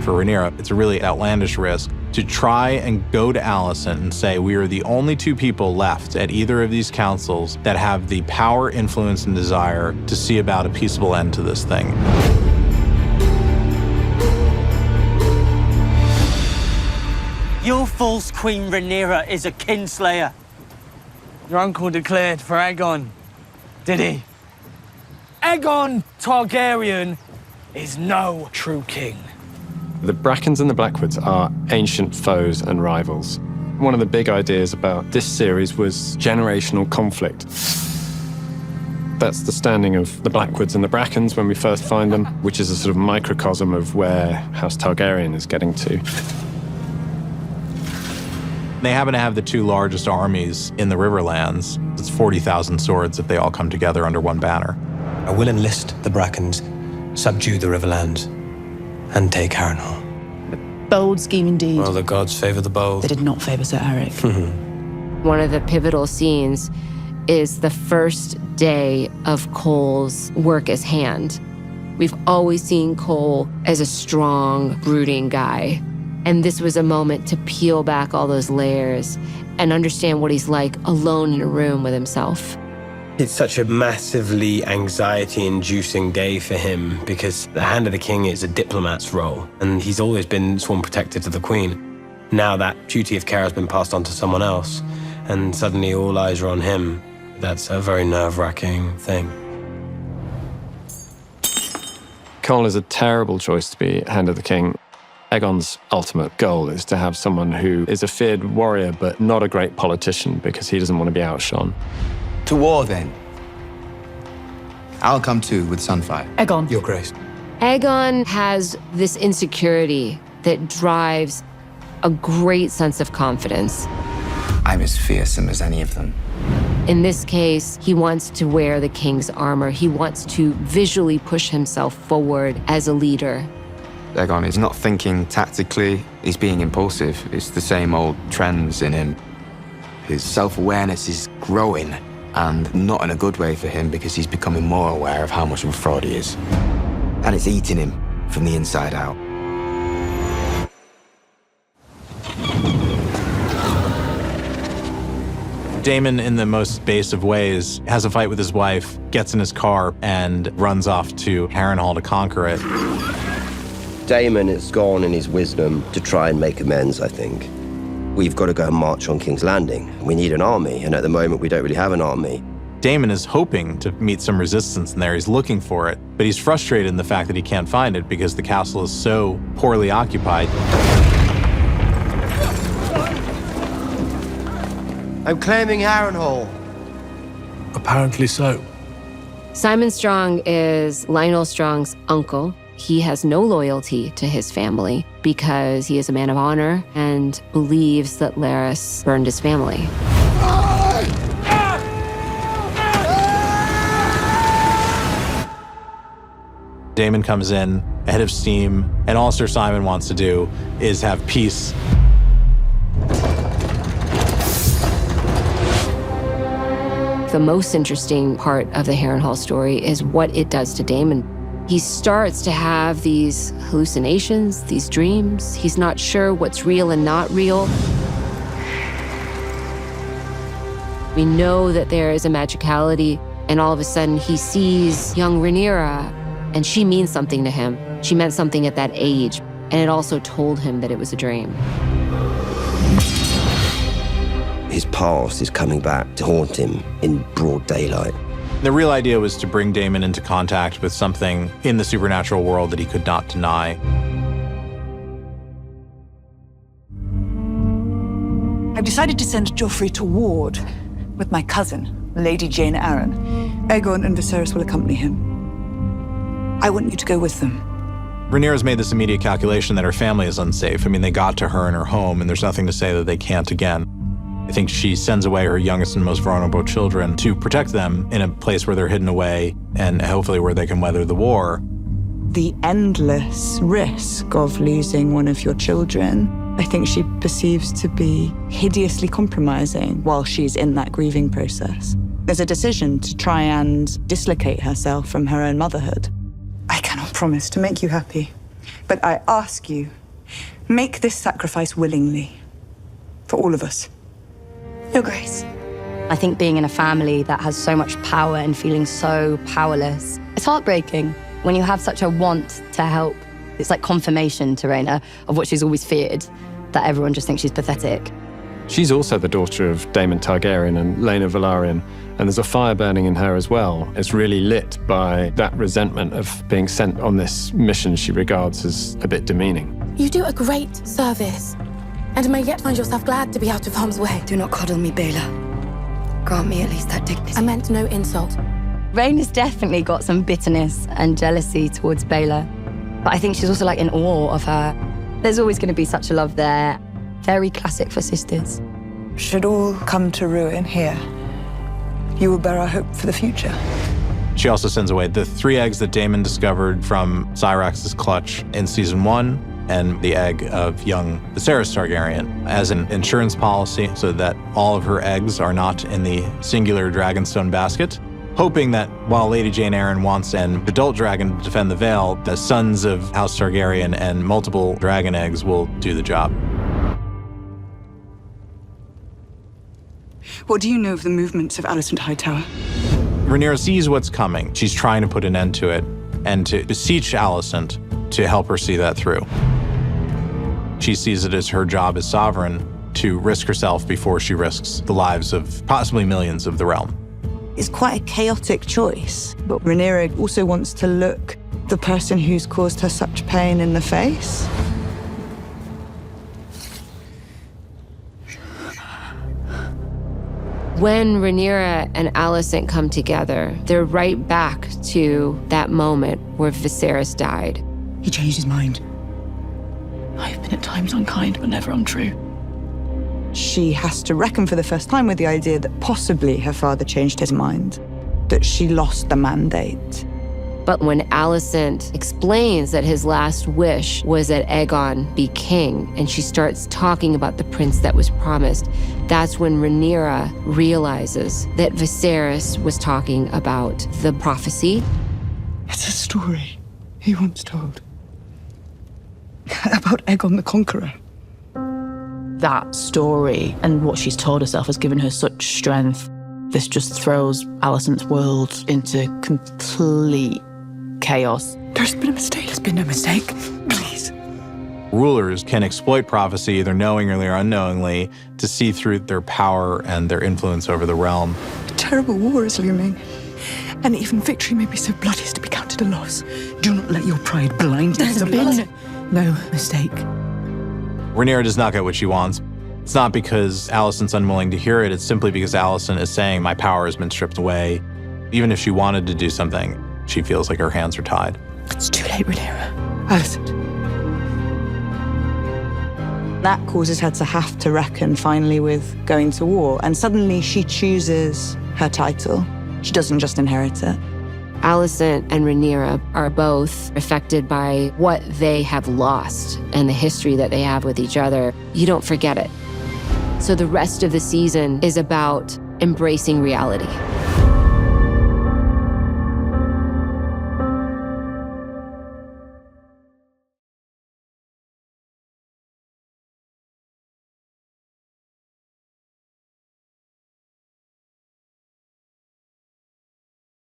for Rhaenyra. It's a really outlandish risk to try and go to Alicent and say, we are the only two people left at either of these councils that have the power, influence, and desire to see about a peaceable end to this thing. Your false Queen Rhaenyra is a kinslayer. Your uncle declared for Aegon, did he? Aegon Targaryen is no true king. The Brackens and the Blackwoods are ancient foes and rivals. One of the big ideas about this series was generational conflict. That's the standing of the Blackwoods and the Brackens when we first find them, which is a sort of microcosm of where House Targaryen is getting to. They happen to have the two largest armies in the Riverlands. It's 40,000 swords if they all come together under one banner. I will enlist the Brackens, subdue the Riverlands, and take Harrenhal. Bold scheme indeed. Well, the gods favor the bold. They did not favor Sir Eric. One of the pivotal scenes is the first day of Cole's work as Hand. We've always seen Cole as a strong, brooding guy. And this was a moment to peel back all those layers and understand what he's like alone in a room with himself. It's such a massively anxiety-inducing day for him because the Hand of the King is a diplomat's role, and he's always been sworn protector to the Queen. Now that duty of care has been passed on to someone else, and suddenly all eyes are on him. That's a very nerve-wracking thing. Cole is a terrible choice to be Hand of the King. Aegon's ultimate goal is to have someone who is a feared warrior but not a great politician because he doesn't want to be outshone. To war, then. I'll come too with Sunfire. Aegon. Your Grace. Aegon has this insecurity that drives a great sense of confidence. I'm as fearsome as any of them. In this case, he wants to wear the king's armor. He wants to visually push himself forward as a leader. Aegon is not thinking tactically, he's being impulsive. It's the same old trends in him. His self-awareness is growing, and not in a good way for him because he's becoming more aware of how much of a fraud he is. And it's eating him from the inside out. Daemon, in the most base of ways, has a fight with his wife, gets in his car, and runs off to Harrenhal to conquer it. Daemon has gone in his wisdom to try and make amends, I think. We've got to go and march on King's Landing. We need an army, and at the moment we don't really have an army. Daemon is hoping to meet some resistance in there. He's looking for it, but he's frustrated in the fact that he can't find it because the castle is so poorly occupied. I'm claiming Harrenhal. Apparently so. Simon Strong is Lionel Strong's uncle. He has no loyalty to his family because he is a man of honor and believes that Larys burned his family. Daemon comes in ahead of steam, and all Sir Simon wants to do is have peace. The most interesting part of the Harrenhal story is what it does to Daemon. He starts to have these hallucinations, these dreams. He's not sure what's real and not real. We know that there is a magicality, and all of a sudden he sees young Rhaenyra, and she means something to him. She meant something at that age, and it also told him that it was a dream. His past is coming back to haunt him in broad daylight. The real idea was to bring Daemon into contact with something in the supernatural world that he could not deny. I've decided to send Joffrey to Ward with my cousin, Lady Jane Arryn. Aegon and Viserys will accompany him. I want you to go with them. Rhaenyra's made this immediate calculation that her family is unsafe. I mean, they got to her in her home, and there's nothing to say that they can't again. I think she sends away her youngest and most vulnerable children to protect them in a place where they're hidden away and hopefully where they can weather the war. The endless risk of losing one of your children, I think she perceives to be hideously compromising while she's in that grieving process. There's a decision to try and dislocate herself from her own motherhood. I cannot promise to make you happy. But I ask you, make this sacrifice willingly. For all of us. Your Grace. I think being in a family that has so much power and feeling so powerless, it's heartbreaking when you have such a want to help. It's like confirmation to Rhaena of what she's always feared, that everyone just thinks she's pathetic. She's also the daughter of Daemon Targaryen and Laena Velaryon, and there's a fire burning in her as well. It's really lit by that resentment of being sent on this mission she regards as a bit demeaning. You do a great service, and may yet find yourself glad to be out of harm's way. Do not coddle me, Baela. Grant me at least that dignity. I meant no insult. Rhaena's definitely got some bitterness and jealousy towards Baela, but I think she's also like in awe of her. There's always going to be such a love there. Very classic for sisters. Should all come to ruin here, you will bear our hope for the future. She also sends away the 3 eggs that Daemon discovered from Syrax's clutch in season 1, and the egg of young Viserys Targaryen as an insurance policy so that all of her eggs are not in the singular Dragonstone basket, hoping that while Lady Jane Eyre wants an adult dragon to defend the Vale, the sons of House Targaryen and multiple dragon eggs will do the job. What do you know of the movements of Alicent Hightower? Rhaenyra sees what's coming. She's trying to put an end to it and to beseech Alicent to help her see that through. She sees it as her job as sovereign to risk herself before she risks the lives of possibly millions of the realm. It's quite a chaotic choice, but Rhaenyra also wants to look the person who's caused her such pain in the face. When Rhaenyra and Alicent come together, they're right back to that moment where Viserys died. He changed his mind. I've been at times unkind, but never untrue. She has to reckon for the first time with the idea that possibly her father changed his mind, that she lost the mandate. But when Alicent explains that his last wish was that Aegon be king, and she starts talking about the prince that was promised, that's when Rhaenyra realizes that Viserys was talking about the prophecy. It's a story he once told. About Aegon the Conqueror. That story and what she's told herself has given her such strength. This just throws Alicent's world into complete chaos. There's been a mistake. There's been no mistake. Please. Rulers can exploit prophecy, either knowingly or unknowingly, to see through their power and their influence over the realm. A terrible war is looming. And even victory may be so bloody as to be counted a loss. Do not let your pride blind you. There's been no mistake. Rhaenyra does not get what she wants. It's not because Alicent's unwilling to hear it, it's simply because Alicent is saying, my power has been stripped away. Even if she wanted to do something, she feels like her hands are tied. It's too late, Rhaenyra. Alicent. That causes her to have to reckon finally with going to war, and suddenly she chooses her title. She doesn't just inherit it. Alicent and Rhaenyra are both affected by what they have lost and the history that they have with each other. You don't forget it. So the rest of the season is about embracing reality.